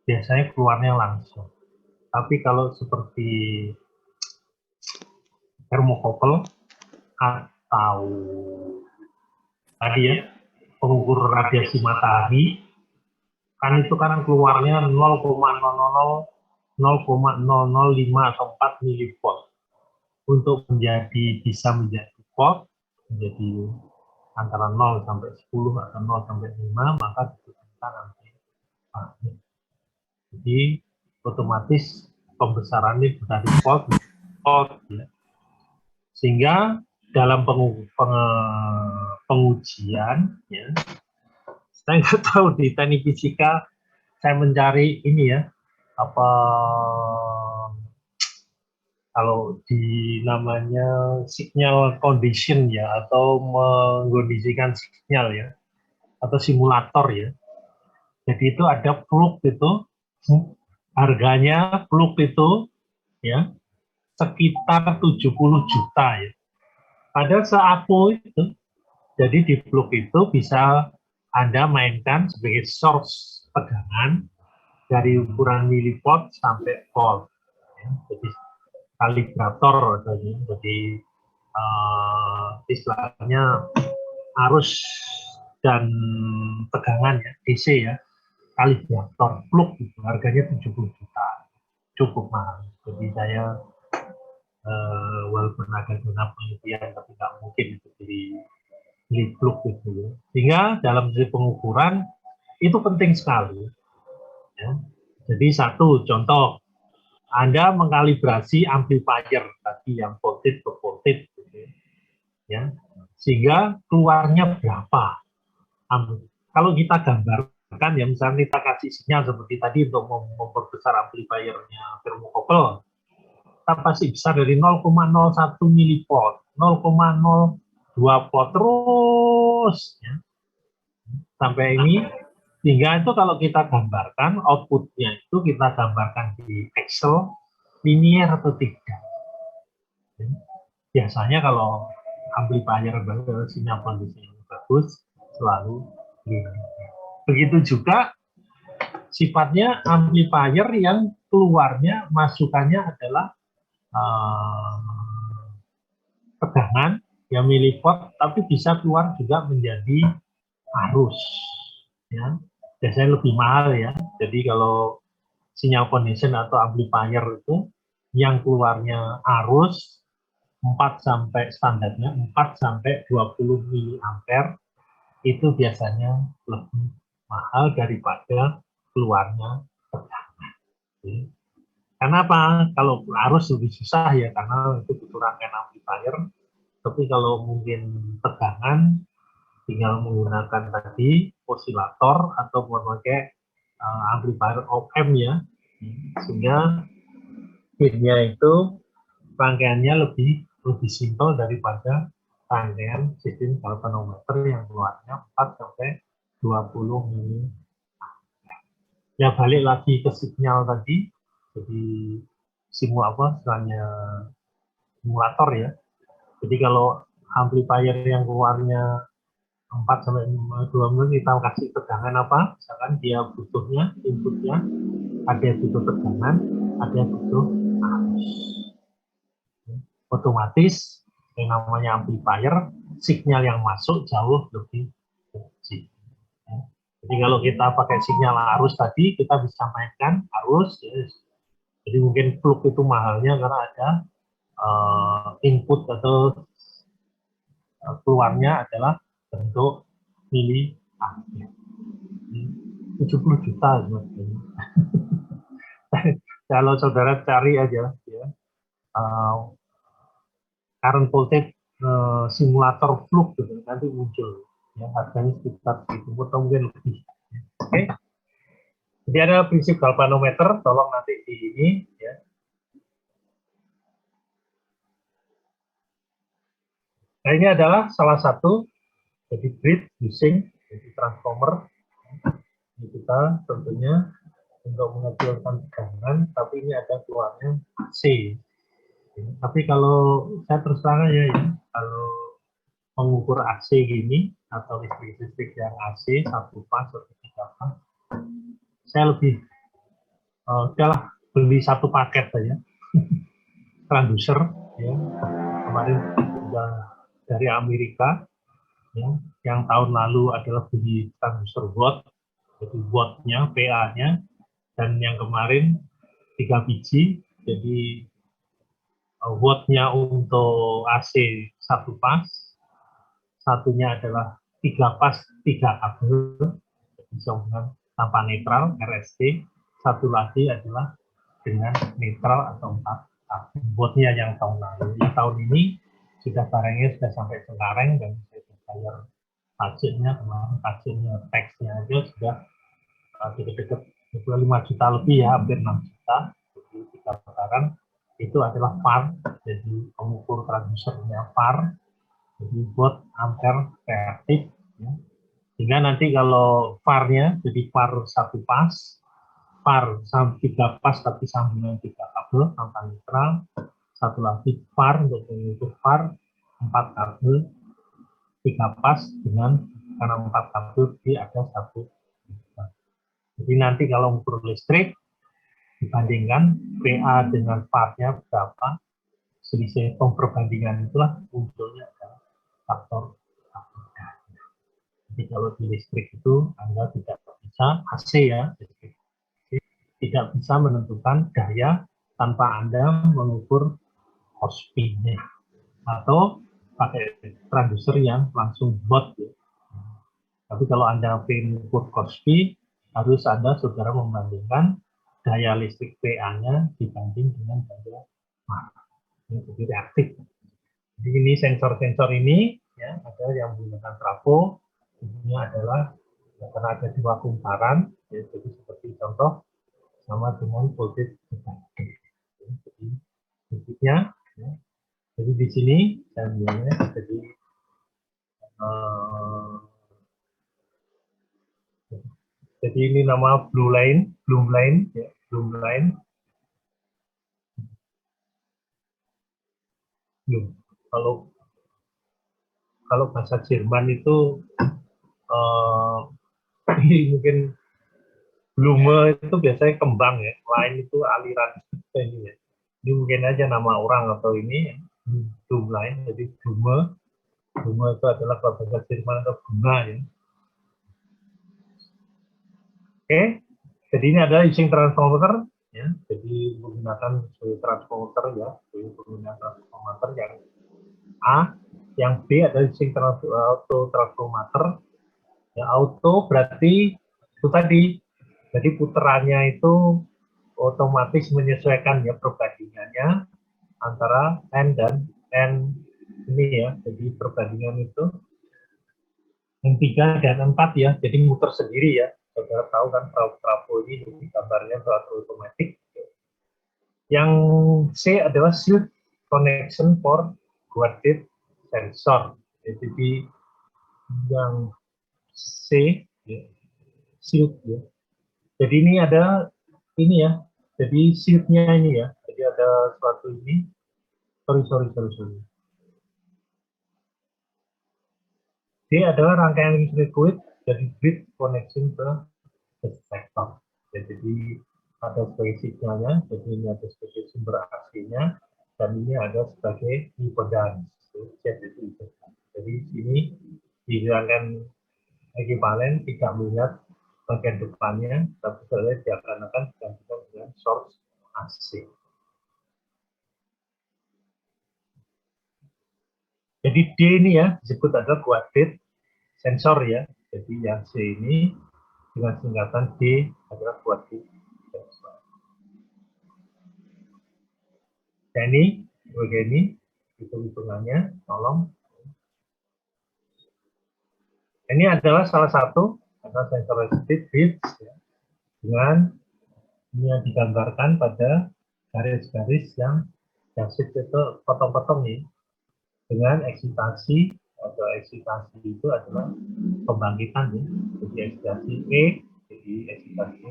biasanya keluarnya langsung. Tapi kalau seperti termokopel atau tadi ya pengukur radiasi matahari, kan itu kan keluarnya 0,005 atau 4 milivolt. Untuk bisa menjadi volt, menjadi antara 0 sampai 10 atau 0 sampai 5, maka dibutuhkan amplifier. Jadi otomatis pembesaran ini dari volt, ya. Sehingga dalam pengujian, ya, saya nggak tahu di teknik fisika, saya mencari ini ya, apa kalau di namanya signal condition ya, atau mengkondisikan sinyal ya, atau simulator ya. Jadi itu ada plug itu, harganya plug itu ya sekitar 70 juta ya. Padahal seapo itu, jadi di plug itu bisa Anda mainkan sebagai source tegangan dari ukuran milivolt sampai volt. Ya. Jadi kalibrator, jadi istilahnya arus dan tegangan ya, DC ya, kalibrator plug itu harganya 70 juta, cukup mahal. Jadi saya walaupun ada dana penelitian tapi nggak mungkin itu di plug itu ya. Sehingga dalam sisi pengukuran itu penting sekali ya. Jadi satu contoh, Anda mengkalibrasi amplifier tadi yang voltage ke voltage gitu ya, sehingga keluarnya berapa. Kalau kita gambarkan ya, misalnya kita kasih sinyal seperti tadi untuk memperbesar amplifiernya termokopel, kita pasti bisa dari 0,01 milivolt, 0,02 volt terus ya, sampai ini. Sehingga itu kalau kita gambarkan outputnya itu kita gambarkan di Excel linear atau tidak. Biasanya kalau amplifier sinyal kondisinya bagus selalu linear. Begitu juga sifatnya amplifier yang keluarnya masukannya adalah tegangan yang milivolt, tapi bisa keluar juga menjadi arus ya, biasanya lebih mahal ya. Jadi kalau sinyal condition atau amplifier itu yang keluarnya arus 4 sampai standarnya 4 sampai 20 miliampere itu biasanya lebih mahal daripada keluarnya tegangan. Karena apa? Kalau arus lebih susah ya, karena itu butuh rangkaian amplifier. Tapi kalau mungkin tegangan, tinggal menggunakan tadi osilator atau memakai amplifier op-amp ya, sehingga gainnya itu rangkaiannya lebih simpel daripada rangkaian sistem galvanometer yang keluarnya 4 sampai 20 mili. Ya balik lagi ke sinyal tadi, jadi simulator ya. Jadi kalau amplifier yang keluarnya 4 sampai 2 mili, kita kasih tegangan apa? Misalkan dia butuhnya, inputnya, ada yang butuh tegangan, ada yang butuh arus. Otomatis yang namanya amplifier, sinyal yang masuk jauh lebih kecil. Jadi kalau kita pakai sinyal arus tadi, kita bisa mainkan arus. Jadi mungkin plug itu mahalnya karena ada input atau keluarnya adalah bentuk mili ampere. 70 juta sebenarnya. Kalau saudara cari aja ya, current voltage simulator plug gitu, nanti muncul ya, harganya sekitar segitu atau mungkin lebih. Oke. Jadi ada prinsip galvanometer, tolong nanti di ini ya. Nah ini adalah salah satu jadi grid using jadi transformer. Ini kita tentunya untuk mengecilkan tegangan, tapi ini ada keluarnya AC. Tapi kalau saya terus terang aja ya, kalau mengukur AC gini atau listrik yang AC 1 pas atau 3 pas, saya lebih udahlah beli satu paket saja transducer ya, kemarin sudah dari Amerika ya, yang tahun lalu adalah beli transducer watt, jadi wattnya, PA-nya, dan yang kemarin 3 biji, jadi wattnya untuk AC satu pas, satunya adalah 3 pas 3 kabel, disambungkan tanpa netral RST, satu lagi adalah dengan netral atau 4 kabel. Wattnya yang tahun lalu, yang tahun ini sudah barangnya sudah sampai Cengkareng dan saya bayar pajaknya kemarin, pajaknya teksnya aja sudah dekat-dekat 5 juta lebih ya, hampir 6 juta. Jadi kita barang itu adalah VAR, jadi pengukur transdusernya VAR, jadi watt ampere reaktif ya. Sehingga nanti kalau VAR-nya jadi VAR satu pas, VAR 3 pas tapi sambungan 3 kabel tanpa netral, satu lagi VAR untuk mengukur VAR 4 kabel 3 pas dengan karena 4 kabel di ada satu. Jadi nanti kalau ukur listrik dibandingkan PA dengan VAR-nya berapa, selisih perbandingan itulah munculnya adalah faktor. Jadi kalau di listrik itu Anda tidak bisa AC ya, tidak bisa menentukan daya tanpa Anda mengukur Cosby-nya atau pakai transducer yang langsung watt ya. Tapi kalau Anda mengukur Cosby, harus Anda saudara membandingkan daya listrik PA-nya dibanding dengan daya VAR. Ini jadi reaktif. Jadi ini sensor-sensor ini ya, ada yang menggunakan trafo, ini adalah karena ada 2 kumparan, ya, jadi seperti contoh sama dengan voltage divider. Jadi titiknya, ya. Jadi di sini saya bilangnya jadi ini nama blue line ya, blue line. Kalau kalau bahasa Jerman itu mungkin Blume itu biasanya kembang ya, lain itu aliran ini ya. Ini mungkin aja nama orang atau ini Blume line, jadi Blume. Blume itu adalah bahasa Jerman atau bunga ya. Oke, jadi ini adalah using transformer ya, jadi menggunakan transformer ya, jadi menggunakan transformer yang A, yang B adalah using auto transformer. Ya, auto berarti itu tadi, jadi putarannya itu otomatis menyesuaikan ya perbandingannya antara N dan N ini ya, jadi perbandingan itu yang 3 dan 4 ya, jadi muter sendiri ya. Saudara tahu kan trafo ini gambarnya trafo otomatis. Yang C adalah shield connection for guarded sensor. Jadi yang C ya, shield ya. Jadi ini ada ini ya. Jadi shieldnya ini ya. Jadi ada suatu ini. Sorry. D adalah rangkaian liquid dari grid connection ke detector. Jadi ada sebagai signalnya, jadi ini ada sebagai sumber AC-nya, dan ini ada sebagai impedance. Jadi ini dihilangkan ekivalen, tidak melihat bagian depannya, tapi saya diakan-akan digantikan dengan source AC. Jadi D ini ya disebut adalah guarded sensor ya. Jadi yang C ini dengan singkatan D adalah guarded sensor. Nah ini begini hitung-hitungannya, tolong. Ini adalah salah satu adalah sensor resistive bits ya, dengan ini yang digambarkan pada garis-garis yang jasit itu potong-potong nih, dengan eksitasi atau eksitasi itu adalah pembangkitan ya, jadi eksitasi E, jadi eksitasi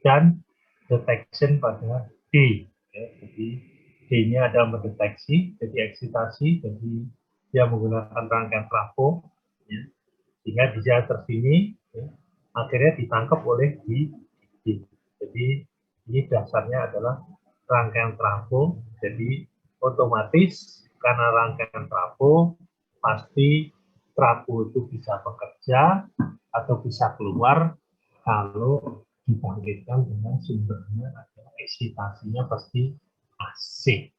dan detection pada D ya, jadi D-nya ada mendeteksi, jadi eksitasi, jadi dia menggunakan rangkaian trafo ya, sehingga dia tersini ya, akhirnya ditangkap oleh D. Jadi Ini dasarnya adalah rangkaian trafo, jadi otomatis karena rangkaian trafo, pasti trafo itu bisa bekerja atau bisa keluar kalau dibangkitkan dengan sumbernya adalah eksitasinya pasti AC.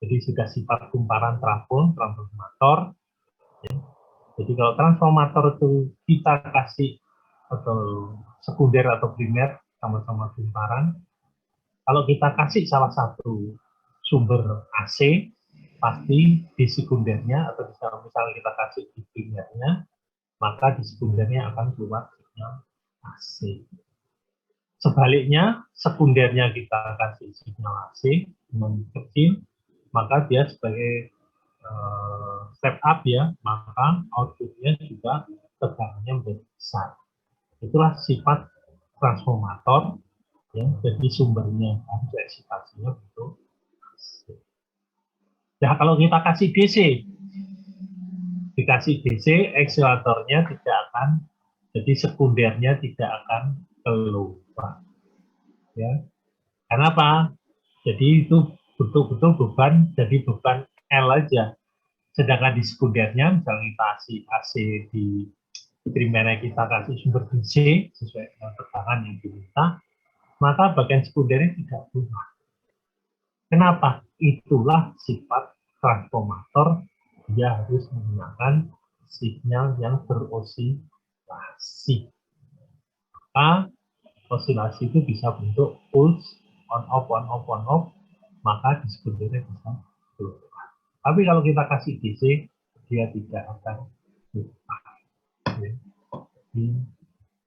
Jadi sudah sifat kumparan trafo, transformator. Jadi kalau transformator itu kita kasih atau sekunder atau primer sama-sama kumparan, kalau kita kasih salah satu sumber AC, pasti di sekundernya atau misalnya kita kasih di primernya, maka di sekundernya akan keluar sinyal AC. Sebaliknya, sekundernya kita kasih sinyal AC dengan kecil, maka dia sebagai step up ya, maka outputnya juga tegangannya menjadi besar. Itulah sifat transformator, ya, jadi sumbernya harus eksitasinya bentuk AC. Nah, kalau kita kasih DC, dikasih DC, akseleratornya tidak akan, jadi sekundernya tidak akan keluar. Ya, kenapa? Jadi itu betul-betul beban, jadi beban L aja. Sedangkan di sekundernya, misalnya kita kasih AC di primernya kita kasih sumber DC sesuai dengan tegangan yang diminta, maka bagian sekundernya tidak keluar. Kenapa? Itulah sifat transformator, dia harus menggunakan sinyal yang beroscilasi. Maka osilasi itu bisa bentuk pulse, on off, on off, on off, maka di sekundernya bisa keluar. Tapi kalau kita kasih DC, dia tidak akan keluar. Jadi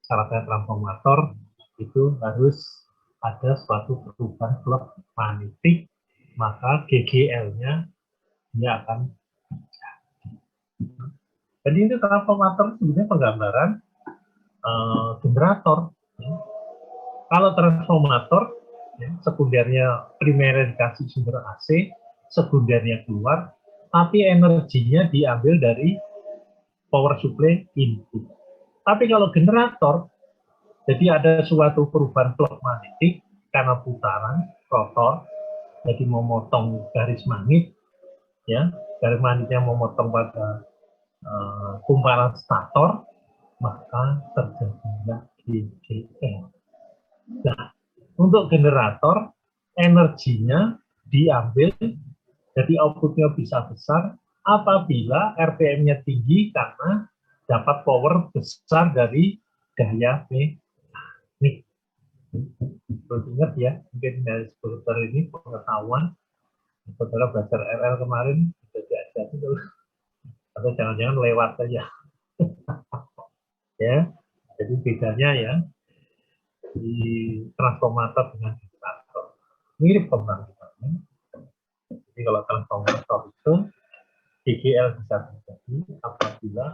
syaratnya transformator itu harus ada suatu perubahan flux magnetik, maka GGL-nya dia akan terjadi. Jadi ini transformator sebenarnya penggambaran generator. Ya. Kalau transformator, ya, sekundernya primernya dikasih sumber AC, sekundernya keluar, tapi energinya diambil dari power supply input. Tapi kalau generator, jadi ada suatu perubahan flux magnetik karena putaran rotor, jadi memotong garis magnet, ya, garis magnetnya memotong pada kumparan stator, maka terjadilah GGL. Nah, untuk generator, energinya diambil, jadi outputnya bisa besar apabila RPM-nya tinggi karena dapat power besar dari daya mekanik. Terus ingat ya, mungkin dari seputar ini pengetahuan, saudara belajar RL kemarin, bisa diajar itu, atau jangan-jangan lewat saja. Ya, jadi bedanya ya, di transformator dengan generator mirip pembangkitannya. Jadi kalau transformator itu GGL bisa terjadi apabila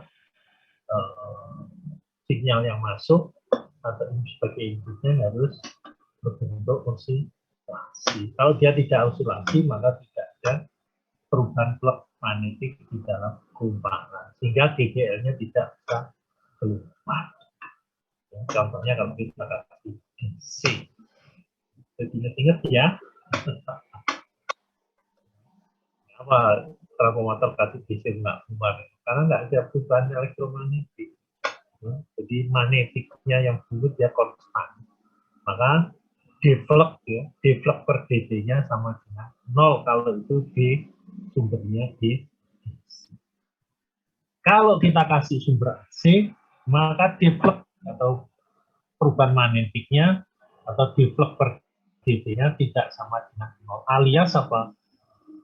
sinyal yang masuk atau sebagai inputnya harus berbentuk osilasi. Kalau dia tidak osilasi, maka tidak ada perubahan flux magnetik di dalam kumparan, sehingga GGL-nya tidak bisa keluar. Ya, contohnya kalau kita kasih DC, jadi ingat-ingat ya, apa transformator kasih DC nggak keluar? Karena nggak ada perubahan elektromagnetik. Ya, jadi magnetiknya yang bulat dia konstan. Maka deflux ya, deflux per dB-nya sama dengan 0 kalau itu di sumbernya di DC. Kalau kita kasih sumber AC, maka deflux atau perubahan magnetiknya atau deflux per dB-nya tidak sama dengan 0. Alias apa?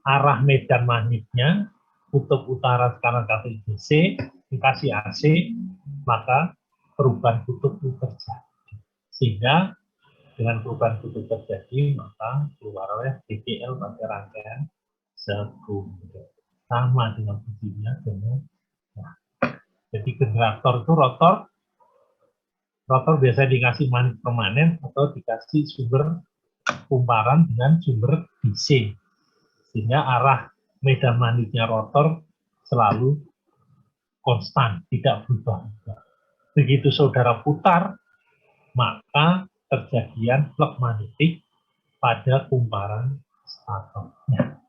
Arah medan magnetnya kutub utara sekarang kasih DC, dikasih AC, maka perubahan kutub itu terjadi. Sehingga dengan perubahan kutub terjadi, maka keluarlah GGL pada rangkaian sekunder. Sama dengan fungsinya dengan nah. Jadi generator itu rotor biasanya dikasih magnet permanen atau dikasih sumber kumparan dengan sumber DC. Sehingga arah medan magnetnya rotor selalu konstan, tidak berubah. Begitu saudara putar, maka terjadi kejadian flux magnetik pada kumparan statornya.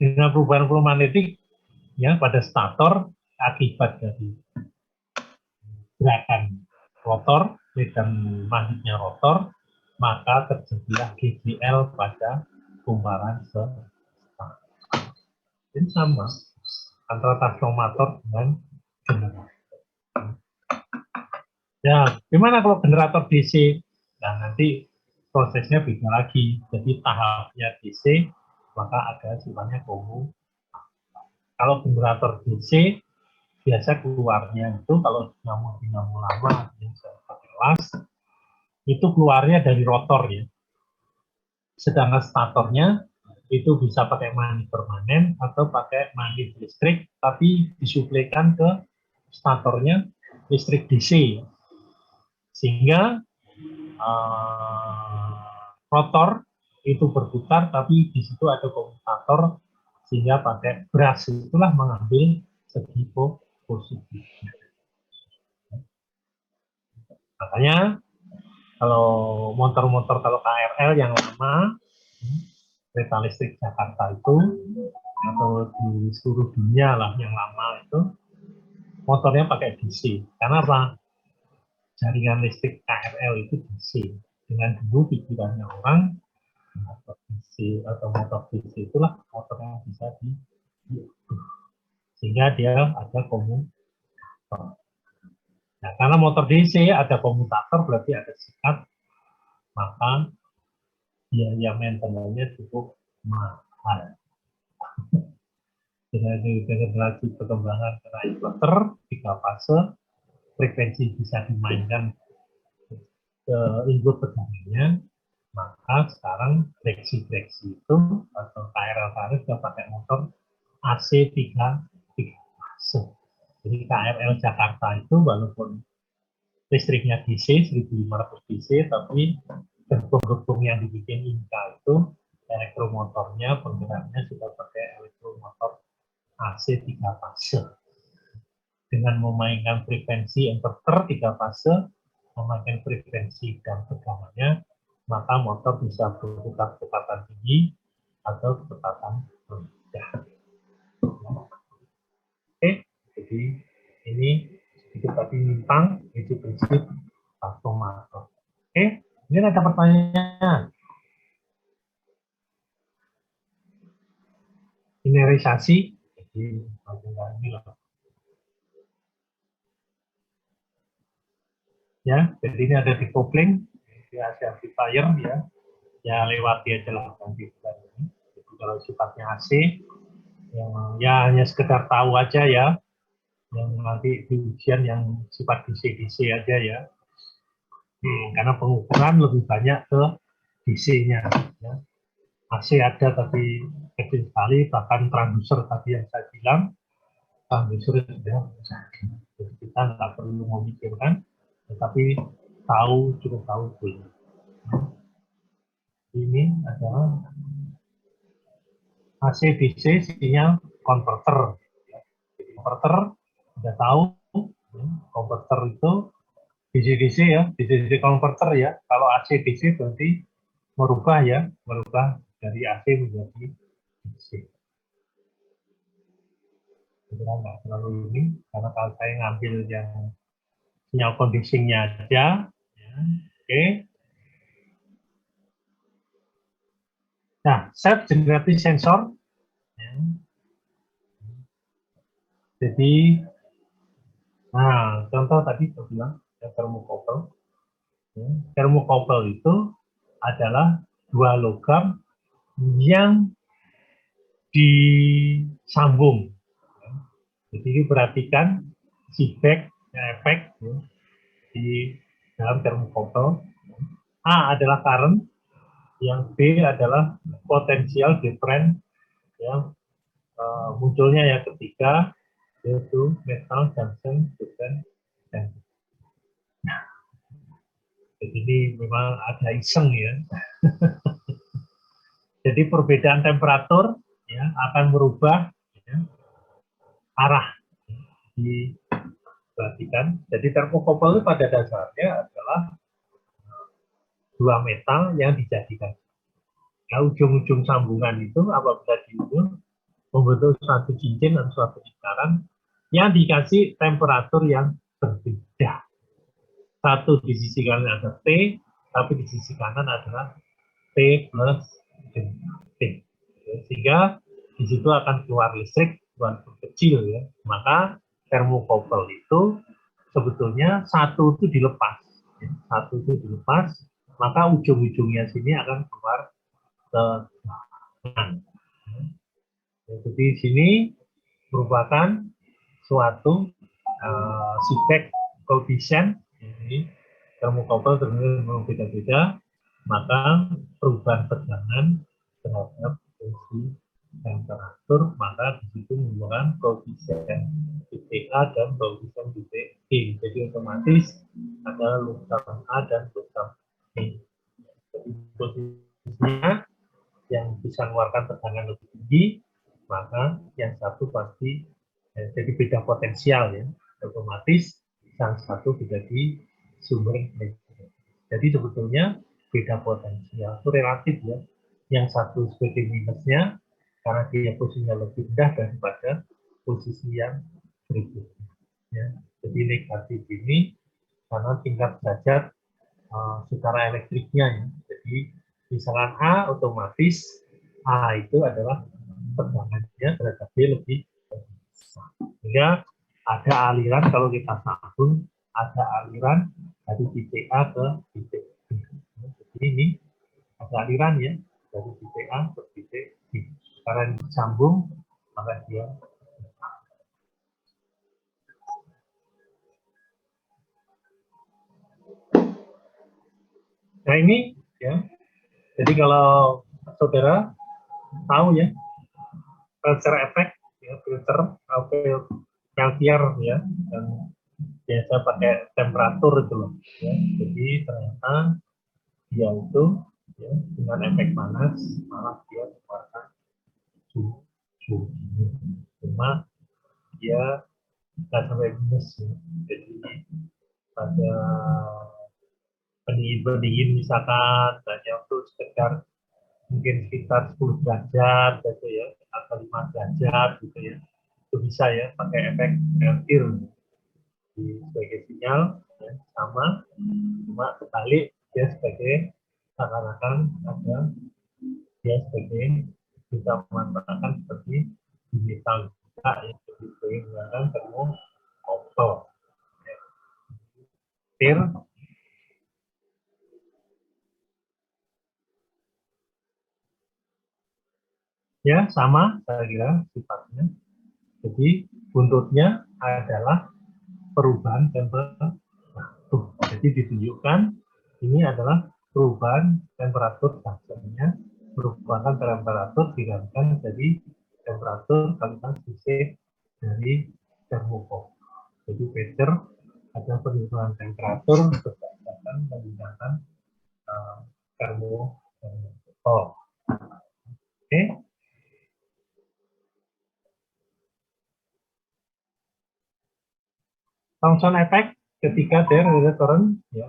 Dengan perubahan flux magnetik ya pada stator akibat dari gerakan rotor, medan magnetnya rotor, maka terjadilah GGL pada kumparan stator. Ini sama antara transformator dengan generator. Ya, gimana kalau generator DC? Nah, nanti prosesnya beda lagi. Jadi tahapnya DC, maka ada sifatnya komu. Kalau generator DC, biasa keluarnya itu kalau dinamo lama yang saya pakai las, itu keluarnya dari rotor ya. Sedangkan statornya itu bisa pakai magnet permanen atau pakai magnet listrik, tapi disuplaikan ke statornya listrik DC. Sehingga rotor itu berputar, tapi di situ ada komutator, sehingga pakai brush itulah mengambil segi positifnya. Makanya kalau motor-motor kalau KRL yang lama, kereta listrik Jakarta itu, atau di seluruh dunia lah yang lama itu, motornya pakai DC. Karena apa? Jaringan listrik KRL itu DC. Dengan dulu pikirannya orang, motor DC atau motor DC itulah motor yang bisa sehingga dia ada komutator. Nah, karena motor DC ada komutator berarti ada sekat, maka biaya maintenance-nya cukup mahal. Dengan generasi perkembangan kena inverter 3 fase, frekuensi bisa dimainkan ke input tegangannya, maka sekarang breksi itu atau KRL sudah pakai motor AC 3 fase. Jadi KRL Jakarta itu walaupun listriknya DC 1500 DC, tapi gerbong-gerbong yang dibikin Inka itu elektromotornya penggeraknya sudah pakai elektromotor AC 3 fase. Dengan memainkan frekuensi inverter 3 fase, memainkan frekuensi dan tegangannya, maka motor bisa berputar kecepatan tinggi atau kecepatan rendah. Oke, jadi ini sedikit tadi nyimpang, itu prinsip transformator. Oke, ini ada pertanyaan. Linearisasi, jadi ini loh. Ya, jadi ini ada decoupling di AC amplifier ya lewati aja lah nanti. Jadi kalau sifatnya AC, yang ya hanya sekedar tahu aja ya, yang nanti di ujian yang sifat DC aja ya. Karena pengukuran lebih banyak ke DC-nya. Ya. AC ada tapi kecil sekali, bahkan transducer tadi yang saya bilang, transducer sudah jadi. Jadi kita nggak perlu memikirkan, tetapi cukup tahu dulu. Ini adalah AC DC sinyal converter. Converter sudah tahu, converter itu DC-DC ya, DC-DC converter ya. Kalau AC-DC berarti merubah dari AC menjadi DC. Jadi nggak terlalu ini, karena kalau saya ngambil yang sinyal conditioning-nya aja, ya. Oke. Nah, self generating sensor. Ya. Jadi, nah contoh tadi saya bilang yang thermocouple. Ya. Thermocouple itu adalah 2 logam yang disambung. Jadi perhatikan feedback efek ya, di dalam thermocouple. A adalah current, yang B adalah potensial difference yang munculnya yang ketiga yaitu metal junction difference. Nah, jadi ini memang ada iseng ya. Jadi perbedaan temperatur ya, akan merubah ya, arah diperhatikan. Jadi thermocouple pada dasarnya adalah dua metal yang dijadikan. Nah, ujung-ujung sambungan itu apabila diundur membentuk suatu cincin atau suatu lingkaran yang dikasih temperatur yang berbeda. Satu di sisi kanan ada T, tapi di sisi kanan adalah T plus T. Sehingga di situ akan keluar listrik walaupun kecil ya. Maka termokouple itu sebetulnya satu itu dilepas, ya. Satu itu dilepas, maka ujung-ujungnya sini akan keluar ke kanan. Jadi sini merupakan suatu Seebeck coefficient, ini termokouple ternyata beda-beda, maka perubahan tegangan terhadap fungsi temperatur, maka di situ menggunakan koefisien titik A dan koefisien titik B. Jadi otomatis ada lubang A dan lubang B. Jadi posisinya yang bisa mengeluarkan tegangan lebih tinggi, maka yang satu pasti jadi beda potensial ya. Otomatis yang satu menjadi sumber listrik. Jadi sebetulnya beda potensial itu relatif ya. Yang satu sebagai minusnya karena dia posisinya lebih rendah daripada posisi yang berikutnya. Ya. Jadi negatif ini karena tingkat derajat secara elektriknya ya. Jadi misalkan A otomatis A itu adalah tegangannya terhadap B lebih besar. Sehingga ada aliran kalau kita sambung ada aliran dari titik A ke titik B. Jadi ini ada aliran ya dari titik A ke titik B. Karena disambung maka dia nah ini ya. Jadi kalau saudara tahu ya filter efek ya, filter peltier ya dan biasa pakai temperatur itu loh ya. Jadi ternyata dia itu ya, dengan efek panas malah dia mengeluarkan suhu. Cuma dia nggak sampai minus ya. Jadi pada pendingin misalkan hanya untuk sekedar mungkin sekitar 10 derajat gitu ya atau 5 derajat gitu ya itu bisa ya pakai efek peltier sebagai sinyal ya, sama cuma kebalik dia sebagai seakan-akan ada dia sebagai kita memanfaatkan seperti di metal juga ya sebagai menggunakan termokouple ya. Ya sama saya kira sifatnya. Jadi buntutnya adalah perubahan temperatur. Jadi ditunjukkan ini adalah perubahan temperatur dasarnya merupakan temperatur digantikan dari temperatur kalikan sisi dari termokouple. Jadi Peter ada perubahan temperatur berdasarkan menggunakan termokouple. Oke. Function efek ketika there is a current ya,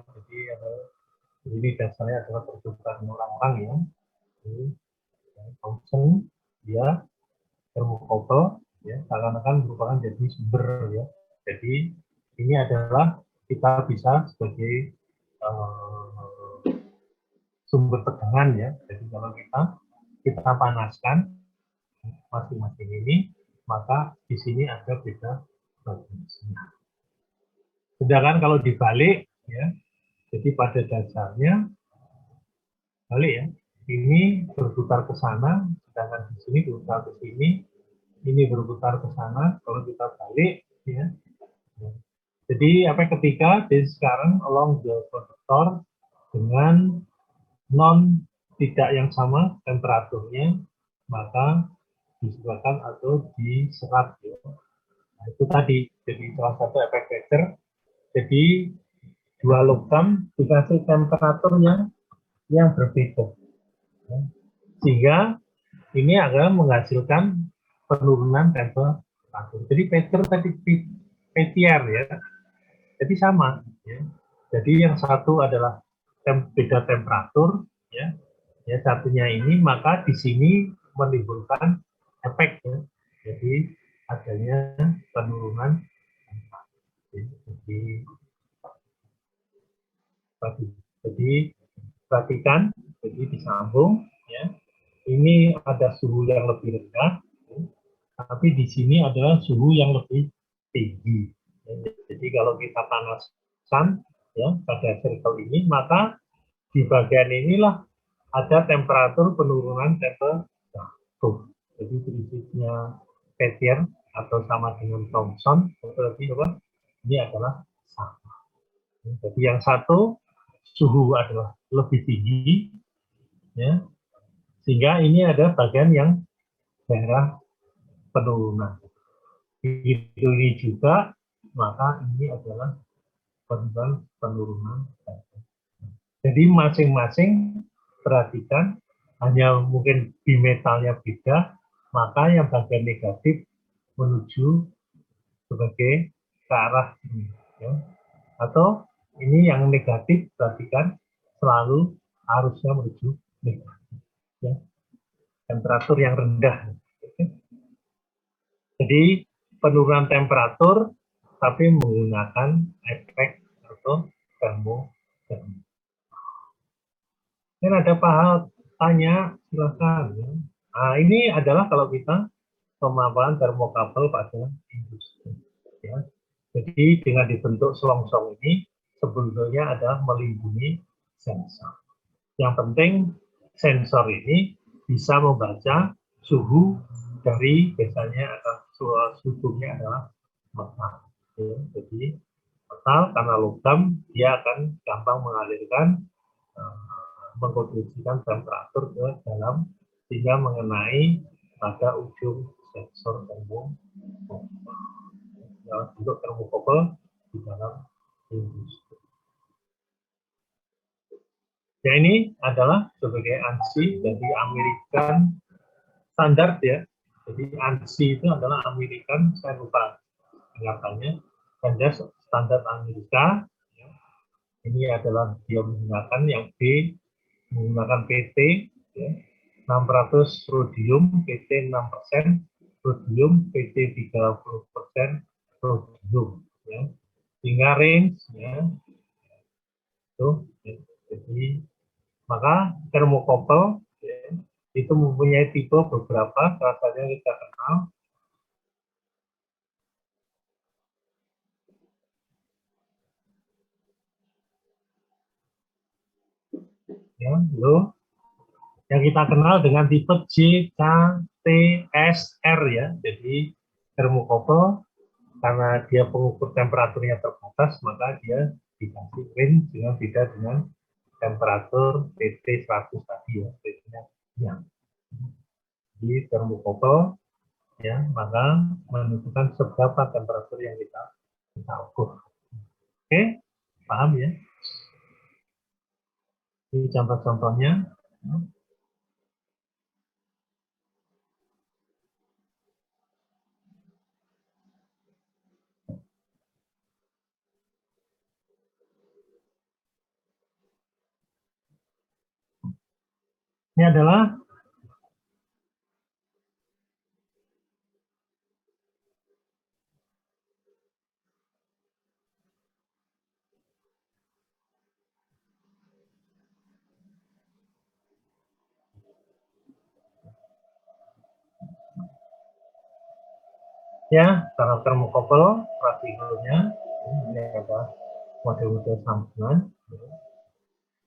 jadi dasarnya adalah percobaan orang-orang ya. Jadi function dia termokouple ya, seakan-akan merupakan jadi sumber ya. Jadi ini adalah kita bisa sebagai sumber tegangan ya. Jadi kalau kita panaskan masing-masing ini, maka di sini ada beda bagian. Sedangkan kalau dibalik, ya, jadi pada dasarnya balik ya, ini berputar ke sana, sedangkan di sini berputar ke sini, ini berputar ke sana. Kalau kita balik, ya, jadi apa ketika this current along the conductor dengan non tidak yang sama temperaturnya, maka disebabkan atau diserap ya. Nah, itu tadi jadi salah satu efek Becker. Jadi dua logam dikasih temperatur yang berbeda, ya. Sehingga ini akan menghasilkan penurunan temperatur. Jadi Peter tadi peltier ya, jadi sama. Ya. Jadi yang satu adalah beda temperatur, ya, satunya ini, maka di sini menimbulkan efek, ya. Jadi adanya penurunan. Jadi perhatikan, jadi disambung, ya. Ini ada suhu yang lebih rendah, ya, tapi di sini adalah suhu yang lebih tinggi. Ya, jadi kalau kita panaskan, ya, pada circle ini, maka di bagian inilah ada temperatur penurunan temperatur. Jadi prinsipnya Peltier atau sama dengan Thomson, berarti apa? Ini adalah sama. Jadi yang satu suhu adalah lebih tinggi, ya, sehingga ini ada bagian yang daerah penurunan. Ini juga, maka ini adalah penurunan. Jadi masing-masing perhatikan, hanya mungkin bimetalnya beda, maka yang bagian negatif menuju sebagai ke arah ini, ya. Atau ini yang negatif, perhatikan selalu harusnya menuju negatif, ya. Temperatur yang rendah. Jadi penurunan temperatur tapi menggunakan efek atau termodinamik. Ini ada Pak tanya, silakan. Nah, ini adalah kalau kita pemaparan termokabel pada industri. Ya. Jadi dengan dibentuk selongsong ini sebetulnya adalah melindungi sensor. Yang penting sensor ini bisa membaca suhu dari biasanya suhunya adalah metal. Ya. Jadi metal karena logam dia akan gampang mengalirkan mengkondisikan temperatur ke dalam sehingga mengenai pada ujung sensor termokabel dalam bentuk termokabel di dalam industri. Ya, ini adalah sebagai ANSI dari American Standard, ya. Jadi ANSI itu adalah American, saya lupa singkatannya, standar Amerika. Ini adalah dia menggunakan yang B, menggunakan PT, ya, 600 rhodium, PT 6%, rhodium, PT 30% rhodium. Ya. Sehingga range, ya, itu, ya. Jadi, maka termokopel, ya, itu mempunyai tipe beberapa, salah satunya kita kenal. Ya, lalu yang kita kenal dengan tipe J, K, T, S, R, ya. Jadi termokopel karena dia pengukur temperaturnya terbatas, maka dia dikasih range dengan beda dengan temperatur PT 100 tadi, ya. Yang di termokopel, ya, maka menentukan seberapa temperatur yang kita ukur. Oke, paham ya? Ini contoh-contohnya. Ini adalah ya kalau termokopel praktikalnya. Ini ada model-model sambungan.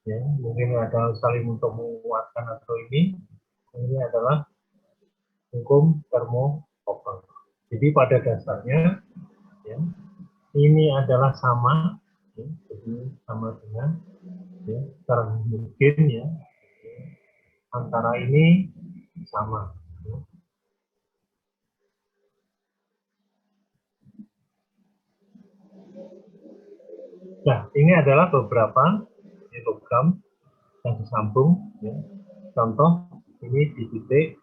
Ya, mungkin ada saling untuk menguatkan atau ini adalah hukum termokopel. Jadi pada dasarnya, ya, ini adalah sama, ya, jadi sama dengan, ya, mungkin, ya, antara ini sama. Ya. Nah, ini adalah beberapa logam yang disambung. Ya. Contoh ini di titik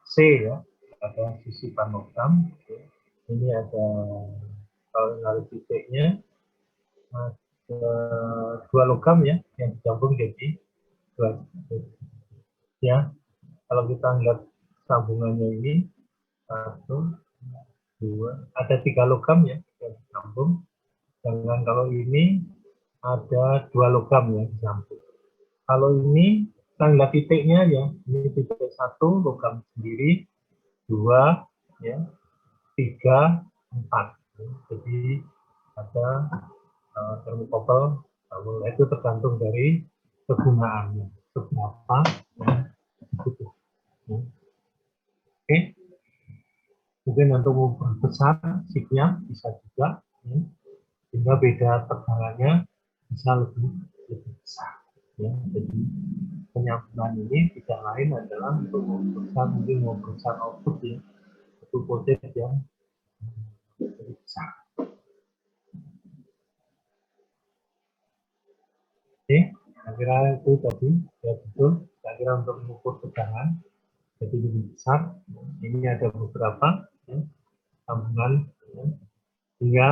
C, ya, ada sisipan logam. Ya. Ini ada kalau dari titiknya. Nah, dua logam ya yang digabung jadi dua. Ya, kalau kita lihat sambungannya ini satu, dua, ada tiga logam ya yang disambung. Sedangkan kalau ini ada dua logam yang disambung. Kalau ini kita lihat titiknya ya, ini titik satu logam sendiri, dua, ya, tiga, empat. Jadi ada termokopel, itu tergantung dari kegunaannya seberapa yang dibutuhkan. Oke, mungkin untuk memperbesar siknya bisa juga, sehingga beda tegangannya bisa lebih besar. Ya, jadi penyambungan ini tidak lain adalah untuk membesar output ya, itu voltage yang lebih besar. Oke, saya kira itu tadi ya betul. Saya kira untuk mengukur tegangan jadi lebih besar. Ini ada beberapa ya, sambungan ya, sehingga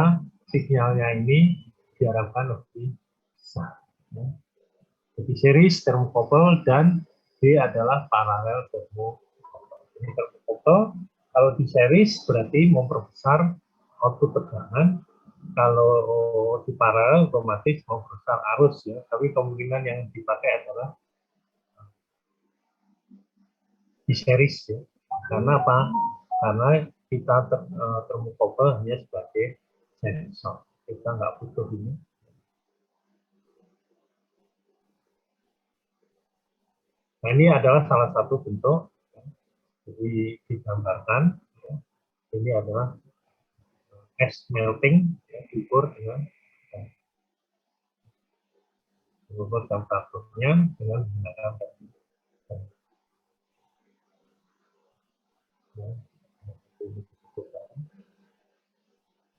sinyalnya ini diharapkan lebih besar. Ya. Jadi series termokopel dan D adalah paralel termokopel. Ini termokopel kalau di series berarti memperbesar output tegangan. Kalau di paralel otomatis memperbesar arus ya. Tapi kemungkinan yang dipakai adalah di series ya. Karena apa? Karena kita termokopel hanya sebagai sensor. Kita nggak butuh ini. Nah, ini adalah salah satu bentuk jadi digambarkan. Ya. Ini adalah es melting, ya, diukur dengan mengukur temperaturnya dengan menggunakan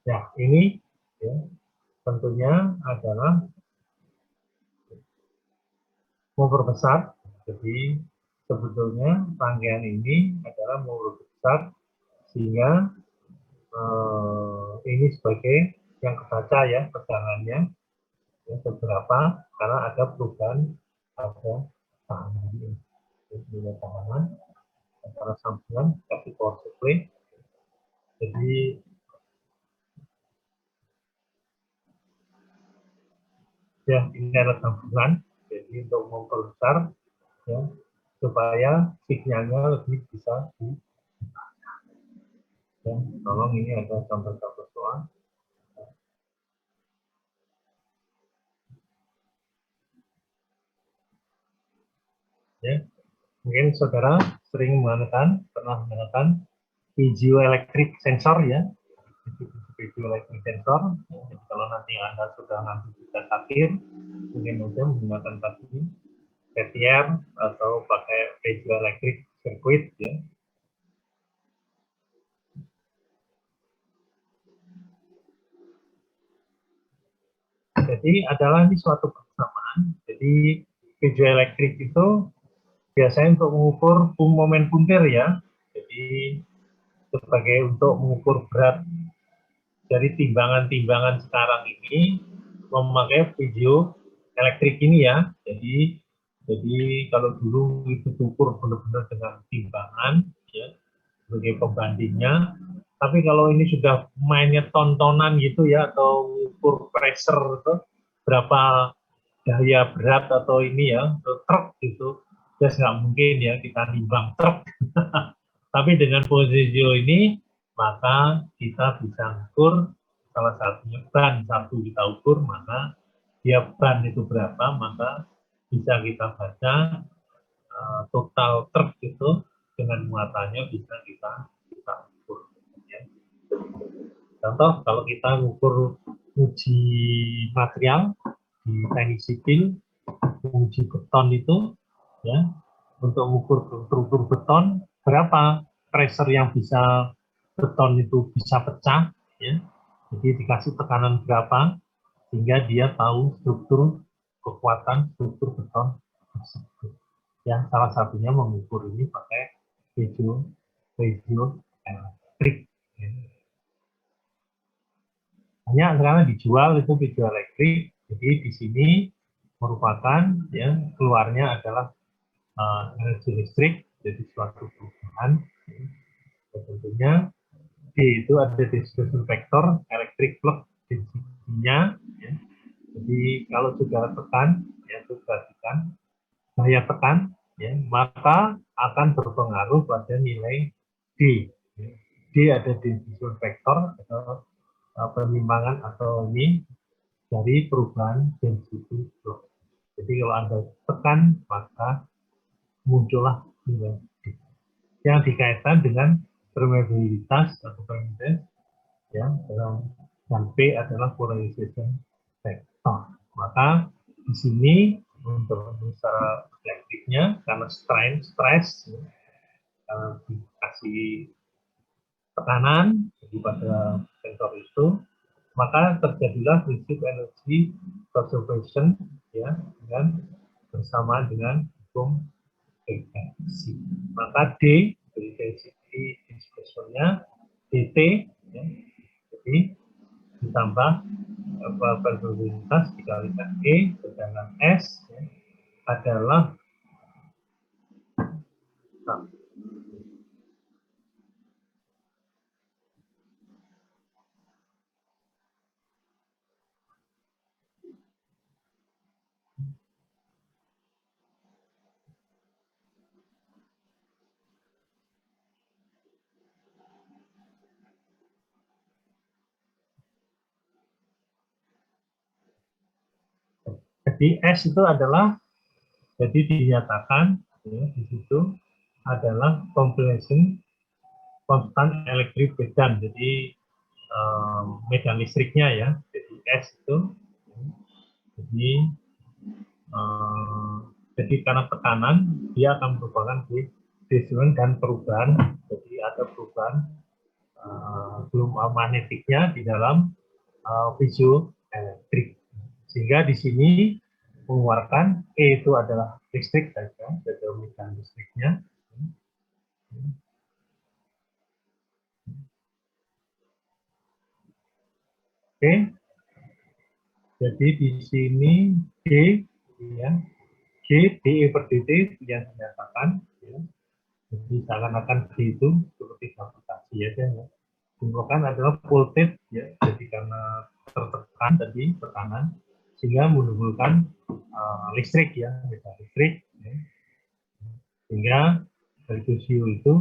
ya, ini ya, tentunya adalah memperbesar. Jadi sebetulnya rangkaian ini adalah memperbesar sehingga ini sebagai yang kebaca ya tegangannya ya, beberapa karena ada perubahan ada tahanan ini nilai tahanan antara sambungan tapi power supply. Jadi ya ini adalah sambungan. Jadi untuk memperbesar ya supaya sinyalnya lebih bisa di ya, tolong ini ada gambar-gambar soal. Ya, mungkin saudara sering pernah menggunakan piezoelectric sensor ya, piezoelectric sensor. Ya, jadi kalau nanti Anda sudah ngambil tugas akhir, mungkin saja menggunakan tadi PTR atau pakai piezoelectric circuit ya. Jadi adalah ini suatu persamaan. Jadi piezoelectric itu biasanya untuk mengukur momen puntir ya. Jadi sebagai untuk mengukur berat dari timbangan-timbangan sekarang ini memakai piezoelektrik ini ya. Jadi kalau dulu itu diukur benar-benar dengan timbangan ya sebagai pembandingnya. Tapi kalau ini sudah mainnya tontonan gitu ya atau mengukur pressure itu berapa daya berat atau ini ya truk gitu, jelas nggak mungkin ya kita nimbang truk. Tapi dengan posisio ini maka kita bisa ukur salah satunya ban satu kita ukur, maka dia ban itu berapa, maka bisa kita baca total truk itu dengan muatannya bisa kita ukur. Ya. Contoh kalau kita ukur uji material di teknik sipil, uji beton itu ya untuk mengukur struktur beton berapa pressure yang bisa beton itu bisa pecah ya. Jadi dikasih tekanan berapa sehingga dia tahu struktur kekuatan struktur beton tersebut. Ya, salah satunya mengukur ini pakai piezoelektrik. Ya. Banyak sekarang dijual itu piezoelektrik Jadi di sini merupakan yang keluarnya adalah energi listrik, jadi suatu perubahan. Ya, tentunya D itu ada distribution vector electric flux density-nya. Ya. Jadi kalau saudara tekan, ya perhatikan daya tekan, ya, maka akan berpengaruh pada nilai D. Ya. D ada distribution vector atau penimbangan atau ini dari perubahan density flux. Jadi kalau Anda tekan, maka muncullah nilai D yang dikaitkan dengan permeabilitas atau permeabilitas, ya, dan P adalah polarization vector. Maka di sini untuk secara elektriknya karena stress ya, dikasih tekanan jadi pada sensor itu, maka terjadilah prinsip energi conservation, ya, dan bersama dengan hukum frekuensi. Maka D dari density dispersionnya dt, ya, jadi ditambah probabilitas dikalikan E, sedangkan S, ya, adalah jadi S itu adalah, jadi dinyatakan, ya, di situ adalah combination konstan elektrik medan, jadi medan listriknya ya, jadi S itu, jadi jadi karena tekanan dia akan merupakan distribusi dan perubahan, jadi ada perubahan belum magnetiknya di dalam piezoelektrik, sehingga di sini mengeluarkan E itu adalah listrik saja, jadi medan listriknya. Oke, jadi di sini G, ya, G dE per dt yang dinyatakan, ya. Jadi seakan-akan G itu seperti gravitasi ya, ya. Merupakan adalah voltage, ya, jadi karena tertekan tadi tekanan sehingga menimbulkan listrik, ya, medan listrik, ya. Sehingga dari Q itu